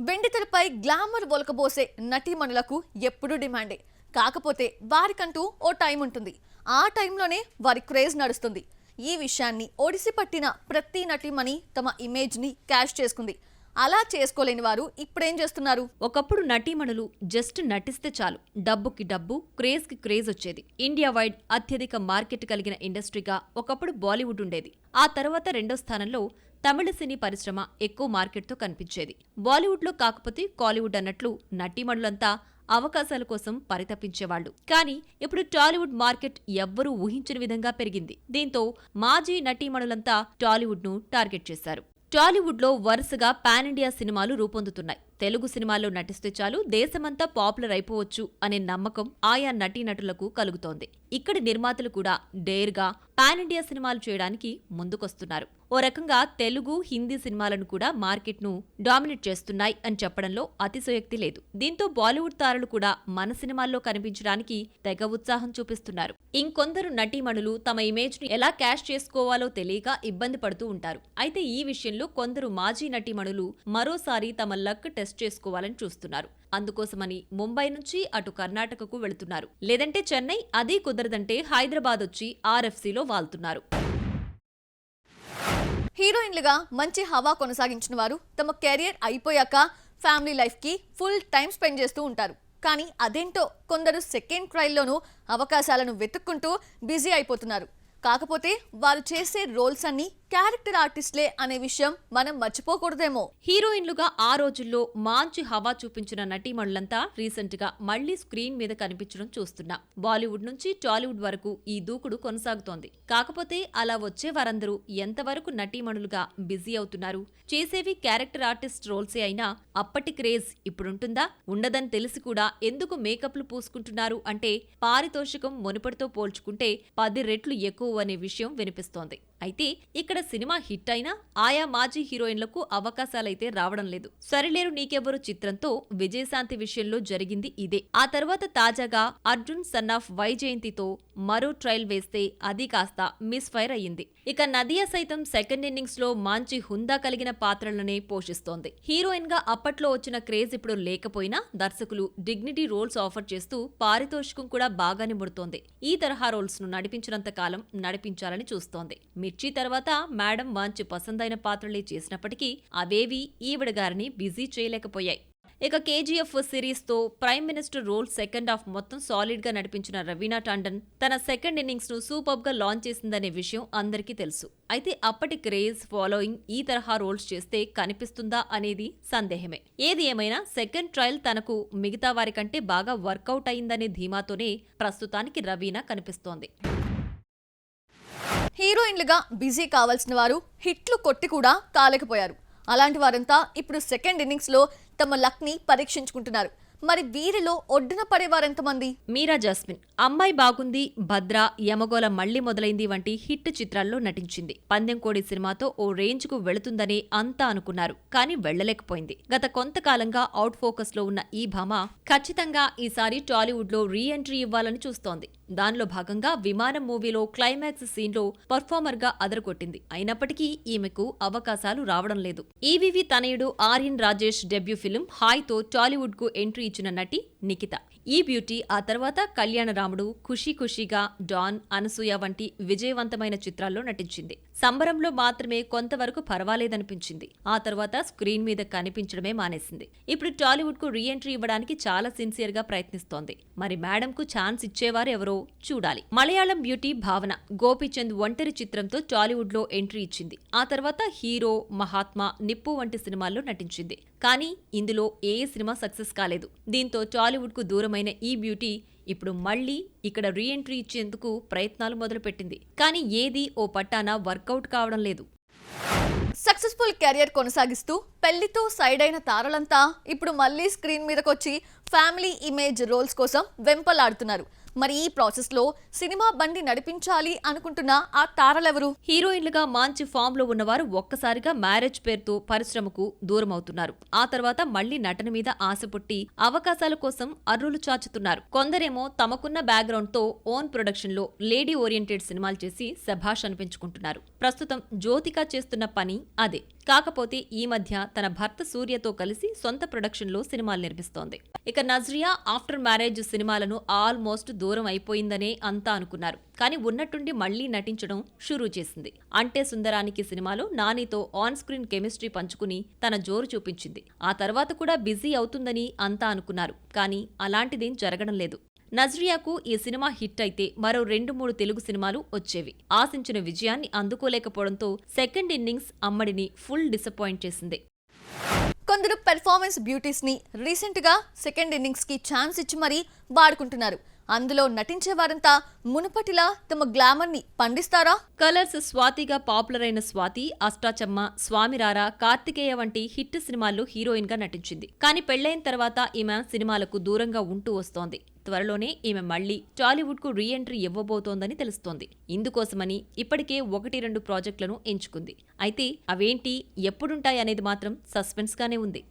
వెండితెరపై glamour ఒలకబోసే నటీమణులకు ఎప్పుడూ డిమాండే. కాకపోతే వారికంటూ ఓ time ఉంటుంది. ఆ టైంలోనే వారి క్రేజ్ నడుస్తుంది. ఈ విషయాన్ని ఒడిసి పట్టిన ప్రతి నటీమణి తమ ఇమేజ్ని క్యాష్ చేసుకుంది. అలా చేసుకోలేని వారు ఇప్పుడేం చేస్తున్నారు? ఒకప్పుడు నటీమణులు జస్ట్ నటిస్తే చాలు, డబ్బుకి డబ్బు, క్రేజ్ కి క్రేజ్ వచ్చేది. ఇండియా వైడ్ అత్యధిక మార్కెట్ కలిగిన ఇండస్ట్రీగా ఒకప్పుడు బాలీవుడ్ ఉండేది. ఆ తర్వాత రెండో స్థానంలో తమిళ సినీ పరిశ్రమ ఎక్కువ మార్కెట్తో కనిపించేది. బాలీవుడ్లో కాకపోతే కాలీవుడ్ అన్నట్లు నటీమణులంతా అవకాశాల కోసం పరితపించేవాళ్లు. కానీ ఇప్పుడు టాలీవుడ్ మార్కెట్ ఎవ్వరూ ఊహించని విధంగా పెరిగింది. దీంతో మాజీ నటీమణులంతా టాలీవుడ్ ను టార్గెట్ చేశారు. టాలీవుడ్లో వరుసగా పాన్ ఇండియా సినిమాలు రూపొందుతున్నాయి. తెలుగు సినిమాల్లో నటిస్తే చాలు దేశమంతా పాపులర్ అయిపోవచ్చు అనే నమ్మకం ఆయా నటీనటులకు కలుగుతోంది. ఇక్కడి నిర్మాతలు కూడా డేర్గా పాన్ ఇండియా సినిమాలు చేయడానికి ముందుకొస్తున్నారు. ఓ రకంగా తెలుగు, హిందీ సినిమాలను కూడా మార్కెట్ను డామినేట్ చేస్తున్నాయి అని చెప్పడంలో అతిశయోక్తి లేదు. దీంతో బాలీవుడ్ తారలు కూడా మన సినిమాల్లో కనిపించడానికి తెగ ఉత్సాహం చూపిస్తున్నారు. ఇంకొందరు నటీమణులు తమ ఇమేజ్ ను ఎలా క్యాష్ చేసుకోవాలో తెలియక ఇబ్బంది పడుతూ ఉంటారు. అయితే ఈ విషయంలో కొందరు మాజీ నటీమణులు మరోసారి తమ లక్ టెస్ట్ చేసుకోవాలని చూస్తున్నారు. అందుకోసమని ముంబై నుంచి అటు కర్ణాటకకు వెళుతున్నారు. లేదంటే చెన్నై, అదీ కుదరదంటే హైదరాబాద్ వచ్చి ఆర్ఎఫ్సీలో వాళ్తున్నారు. హీరోయిన్లుగా మంచి హవా కొనసాగించిన వారు తమ కెరియర్ అయిపోయాక ఫ్యామిలీ లైఫ్కి ఫుల్ టైం స్పెండ్ చేస్తూ ఉంటారు. కానీ అదేంటో కొందరు సెకండ్ ట్రయల్లోనూ అవకాశాలను వెతుక్కుంటూ బిజీ అయిపోతున్నారు. కాకపోతే వారు చేసే రోల్స్ అన్ని క్యారెక్టర్ ఆర్టిస్ట్లే అనే విషయం మనం మర్చిపోకూడదేమో. హీరోయిన్లుగా ఆ రోజుల్లో మంచి హవా చూపించిన నటీమణులంతా రీసెంట్ గా మళ్లీ స్క్రీన్ మీద కనిపించడం చూస్తున్నాం. బాలీవుడ్ నుంచి టాలీవుడ్ వరకు ఈ దూకుడు కొనసాగుతోంది. కాకపోతే అలా వచ్చే వారందరూ ఎంతవరకు నటీమణులుగా బిజీ అవుతున్నారు? చేసేవి క్యారెక్టర్ ఆర్టిస్ట్ రోల్సే అయినా అప్పటి క్రేజ్ ఇప్పుడుంటుందా? ఉండదని తెలిసి కూడా ఎందుకు మేకప్లు పూసుకుంటున్నారు అంటే పారితోషికం మునుపటితో పోల్చుకుంటే 10 రెట్లు ఎక్కువ అనే విషయం వినిపిస్తోంది. అయితే ఇక్కడ సినిమా హిట్ అయినా ఆయా మాజీ హీరోయిన్లకు అవకాశాలైతే రావడం లేదు. సరిలేరు నీకెవ్వరు చిత్రంతో విజయశాంతి విషయంలో జరిగింది ఇదే. ఆ తర్వాత తాజాగా అర్జున్ సన్ ఆఫ్ వైజయంతితో మరో ట్రయల్ వేస్తే అది కాస్త మిస్ ఫైర్ అయ్యింది. ఇక నదియా సైతం సెకండ్ ఇన్నింగ్స్ లో మంచి హుందా కలిగిన పాత్రలనే పోషిస్తోంది. హీరోయిన్ గా అప్పట్లో వచ్చిన క్రేజ్ ఇప్పుడు లేకపోయినా దర్శకులు డిగ్నిటీ రోల్స్ ఆఫర్ చేస్తూ పారితోషికం కూడా బాగానే ముడుతోంది. ఈ తరహా రోల్స్ ను నడిపించినంత కాలం నడిపించాలని చూస్తోంది. మిర్చి తర్వాత మేడం మంచి పసందైన పాత్రలే చేసినప్పటికీ అవేవీ ఈవిడ గారిని బిజీ చేయలేకపోయాయి. ఇక కేజీఎఫ్ సిరీస్ తో prime minister role second half మొత్తం సాలిడ్ గా నడిపించిన రవీనా టాండన్ తన సెకండ్ ఇన్నింగ్స్ ను సూపర్ గా లాంచ్ చేసిందనే విషయం అందరికీ తెలుసు. అయితే అప్పటి క్రేజ్ ఫాలోయింగ్ ఈ తరహా రోల్స్ చేస్తే కనిపిస్తుందా అనేది సందేహమే. ఏది ఏమైనా సెకండ్ ట్రయల్ తనకు మిగతా వారికంటే బాగా వర్కౌట్ అయిందనే ధీమాతోనే ప్రస్తుతానికి రవీనా కనిపిస్తోంది. హీరోయిన్లుగా బిజీ కావాల్సిన వారు హిట్లు కొట్టి కూడా కాలేకపోయారు. అలాంటి వారంతా ఇప్పుడు సెకండ్ ఇన్నింగ్స్లో తమ లక్ని పరీక్షించుకుంటున్నారు. మరి వీరిలో ఒడ్డున పడేవారెంతమంది? మీరా జాస్మిన్ అమ్మాయి బాగుంది, భద్ర, యమగోళ మళ్లీ మొదలైంది వంటి హిట్ చిత్రాల్లో నటించింది. పందెంకోడి సినిమాతో ఓ రేంజ్ కు వెళుతుందని అంతా అనుకున్నారు. కానీ వెళ్లలేకపోయింది. గత కొంతకాలంగా అవుట్ ఫోకస్ లో ఉన్న ఈ భామ ఖచ్చితంగా ఈసారి టాలీవుడ్ లో రీ ఎంట్రీ ఇవ్వాలని చూస్తోంది. దానిలో భాగంగా విమానం మూవీలో క్లైమాక్స్ సీన్ లో పర్ఫార్మర్ గా అదరగొట్టింది. అయినప్పటికీ ఈమెకు అవకాశాలు రావడం లేదు. ఈవీవి తనయుడు Aryan Rajesh debut film hi తో టాలీవుడ్ కు ఎంట్రీ ఇచ్చిన నటి నిఖిత. ఈ బ్యూటీ ఆ తర్వాత కళ్యాణరాముడు, ఖుషీ ఖుషీగా, డాన్, అనసూయ వంటి విజయవంతమైన చిత్రాల్లో నటించింది. సంబరంలో మాత్రమే కొంతవరకు పర్వాలేదనిపించింది. ఆ తర్వాత స్క్రీన్ మీద కనిపించడమే మానేసింది. ఇప్పుడు టాలీవుడ్ కు రీ ఎంట్రీ ఇవ్వడానికి చాలా సిన్సియర్ గా ప్రయత్నిస్తోంది. మరి మేడం కు ఛాన్స్ ఇచ్చేవారు ఎవరో చూడాలి. మలయాళం బ్యూటీ భావన గోపీచంద్ ఒంటరి చిత్రంతో టాలీవుడ్ లో ఎంట్రీ ఇచ్చింది. ఆ తర్వాత హీరో, మహాత్మా, నిప్పు వంటి సినిమాల్లో నటించింది. కానీ ఇందులో ఏ సినిమా సక్సెస్ కాలేదు. దీంతో టాలీవుడ్ కు దూరమైన ఈ బ్యూటీ ఇప్పుడు మళ్లీ ఇక్కడ రీ ఎంట్రీ ఇచ్చేందుకు ప్రయత్నాలు మొదలుపెట్టింది. కానీ ఏదీ ఓ పట్టాన వర్కౌట్ కావడం లేదు. సక్సెస్ఫుల్ కెరియర్ కొనసాగిస్తూ పెళ్లితో సైడ్ అయిన తారలంతా ఇప్పుడు మళ్లీ స్క్రీన్ మీదకొచ్చి ఫ్యామిలీ ఇమేజ్ రోల్స్ కోసం వెంపలాడుతున్నారు. మరి ఈ ప్రాసెస్ లో సినిమా బండి నడిపించాలి అనుకుంటున్న ఆ తారలెవరు? హీరోయిన్లుగా మంచి ఫామ్ లో ఉన్నవారు ఒక్కసారిగా మ్యారేజ్ పేరుతో పరిశ్రమకు దూరం అవుతున్నారు. ఆ తర్వాత మళ్లీ నటన మీద ఆశ పుట్టి అవకాశాల కోసం అర్రులు చాచుతున్నారు. కొందరేమో తమకున్న బ్యాక్గ్రౌండ్ తో ఓన్ ప్రొడక్షన్ లో లేడీ ఓరియంటెడ్ సినిమాలు చేసి శభాష్ అనిపించుకుంటున్నారు. ప్రస్తుతం జ్యోతిక చేస్తున్న పని అదే. కాకపోతే ఈ మధ్య తన భర్త సూర్యతో కలిసి సొంత ప్రొడక్షన్ లో సినిమాలు నిర్మిస్తోంది. ఇక నజ్రియా ఆఫ్టర్ మ్యారేజ్ సినిమాలను ఆల్మోస్ట్ దూరం అయిపోయిందనే అంతా అనుకున్నారు. కానీ ఉన్నట్టుండి మళ్లీ నటించడం షురూ చేసింది. అంటే సుందరానికి సినిమాలో నానితో ఆన్ స్క్రీన్ కెమిస్ట్రీ పంచుకుని తన జోరు చూపించింది. ఆ తర్వాత కూడా బిజీ అవుతుందని అంతా అనుకున్నారు. కానీ అలాంటిదేం జరగడం లేదు. నజ్రియాకు ఈ సినిమా హిట్ అయితే మరో 2-3 తెలుగు సినిమాలు వచ్చేవి. ఆశించిన విజయాన్ని అందుకోలేకపోవడంతో సెకండ్ ఇన్నింగ్స్ అమ్మడిని ఫుల్ డిసప్పాయింట్ చేసింది. కొందరు పెర్ఫార్మెన్స్ బ్యూటీస్ ని రీసెంట్ గా సెకండ్ ఇన్నింగ్స్ కి ఛాన్స్ ఇచ్చి మరీ వాడుకుంటున్నారు. అందులో నటించే వారంతా మునుపటిలా తమ గ్లామర్ ని పండిస్తారా? కలర్స్ స్వాతిగా పాపులర్ అయిన స్వాతి అష్టాచమ్మ, స్వామిరారా, కార్తికేయ వంటి హిట్ సినిమాల్లో హీరోయిన్ గా నటించింది. కానీ పెళ్లైన తర్వాత ఈమె సినిమాలకు దూరంగా ఉంటూ వస్తోంది. త్వరలోనే ఈమె మళ్లీ టాలీవుడ్ కు రీ ఎంట్రీ ఇవ్వబోతోందని తెలుస్తోంది. ఇందుకోసమని ఇప్పటికే 1-2 ప్రాజెక్టులను ఎంచుకుంది. అయితే అవేంటి, ఎప్పుడుంటాయనేది మాత్రం సస్పెన్స్ గానే ఉంది.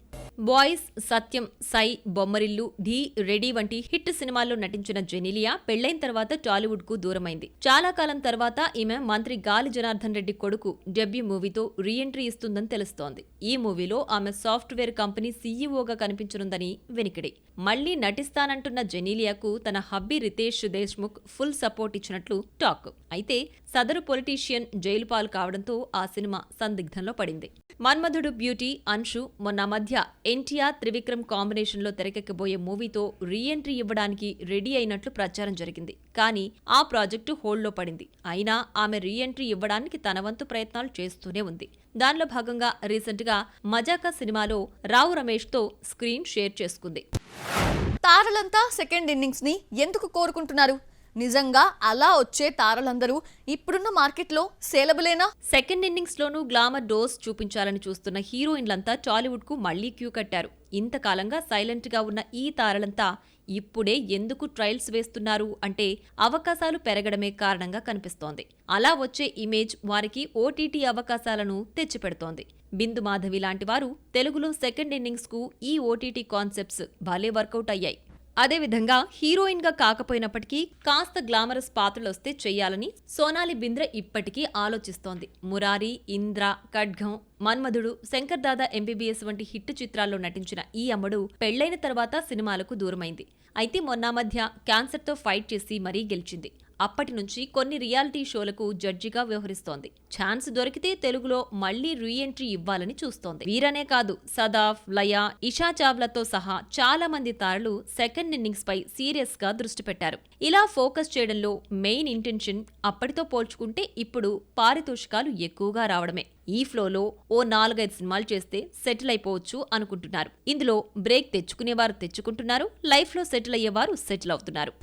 బాయ్స్, సత్యం, సై, బొమ్మరిల్లు, ఢీ, రెడీ వంటి హిట్ సినిమాల్లో నటించిన జెనీలియా పెళ్లైన తర్వాత టాలీవుడ్ కు దూరమైంది. చాలా కాలం తర్వాత ఈమె మంత్రి గాలి జనార్దన్ రెడ్డి కొడుకు డెబ్యూ మూవీతో రీ ఎంట్రీ ఇస్తుందని తెలుస్తోంది. ఈ మూవీలో ఆమె సాఫ్ట్వేర్ కంపెనీ సీఈఓగా కనిపించనుందని వినికిడి. మళ్లీ నటిస్తానంటున్న జెనీలియాకు తన hubby Riteish Deshmukh full support ఇచ్చినట్లు టాక్. అయితే సదరు పొలిటీషియన్ జైలు పాలు కావడంతో ఆ సినిమా సందిగ్ధంలో పడింది. మన్మధుడు బ్యూటీ అన్షు మొన్న మధ్య ఎన్టీఆర్ త్రివిక్రమ్ కాంబినేషన్ లో తెరకెక్కబోయే మూవీతో రీ ఎంట్రీ ఇవ్వడానికి రెడీ అయినట్లు ప్రచారం జరిగింది. కానీ ఆ ప్రాజెక్టు హోల్డ్లో పడింది. అయినా ఆమె రీ ఎంట్రీ ఇవ్వడానికి తన వంతు ప్రయత్నాలు చేస్తూనే ఉంది. దానిలో భాగంగా రీసెంట్ గా మజాకా సినిమాలో రావు రమేష్ తో స్క్రీన్ షేర్ చేసుకుంది. తారలంతా సెకండ్ ఇన్నింగ్స్ ని ఎందుకు కోరుకుంటున్నారు? నిజంగా అలా వచ్చే తారలందరూ ఇప్పుడున్న మార్కెట్లో సేలబులేనా? సెకండ్ ఇన్నింగ్స్ లోనూ గ్లామర్ డోస్ చూపించాలని చూస్తున్న హీరోయిన్లంతా టాలీవుడ్ కు మళ్లీ క్యూ కట్టారు. ఇంతకాలంగా సైలెంట్ గా ఉన్న ఈ తారలంతా ఇప్పుడే ఎందుకు ట్రయల్స్ వేస్తున్నారు అంటే అవకాశాలు పెరగడమే కారణంగా కనిపిస్తోంది. అలా వచ్చే ఇమేజ్ వారికి ఓటీటీ అవకాశాలను తెచ్చిపెడుతోంది. బిందు మాధవి లాంటి వారు తెలుగులో సెకండ్ ఇన్నింగ్స్ కు ఈ ఓటీటీ కాన్సెప్ట్స్ భలే వర్కౌట్ అయ్యాయి. అదేవిధంగా హీరోయిన్ గా కాకపోయినప్పటికీ కాస్త గ్లామరస్ పాత్రలొస్తే చెయ్యాలని సోనాలి బింద్రే ఇప్పటికీ ఆలోచిస్తోంది. మురారి, ఇంద్ర, ఖడ్గం, మన్మధుడు, శంకర్ దాదా ఎంబీబీఎస్ వంటి హిట్ చిత్రాల్లో నటించిన ఈ అమ్మడు పెళ్లైన తర్వాత సినిమాలకు దూరమైంది. అయితే మొన్న మధ్య క్యాన్సర్తో ఫైట్ చేసి మరీ గెలిచింది. అప్పటి నుంచి కొన్ని రియాలిటీ షోలకు జడ్జిగా వ్యవహరిస్తోంది. ఛాన్స్ దొరికితే తెలుగులో మళ్లీ రీ ఎంట్రీ ఇవ్వాలని చూస్తోంది. వీరనే కాదు, సదాఫ్, లయ, ఇషా చావ్లాతో సహా చాలా మంది తారలు సెకండ్ ఇన్నింగ్స్ పై సీరియస్ గా దృష్టి పెట్టారు. ఇలా ఫోకస్ చేయడంలో మెయిన్ ఇంటెన్షన్ అప్పటితో పోల్చుకుంటే ఇప్పుడు పారితోషికాలు ఎక్కువగా రావడమే. ఈ ఫ్లోలో ఓ 4-5 సినిమాలు చేస్తే సెటిల్ అయిపోవచ్చు అనుకుంటున్నారు. ఇందులో బ్రేక్ తెచ్చుకునేవారు తెచ్చుకుంటున్నారు, లైఫ్ లో సెటిల్ అయ్యేవారు సెటిల్ అవుతున్నారు.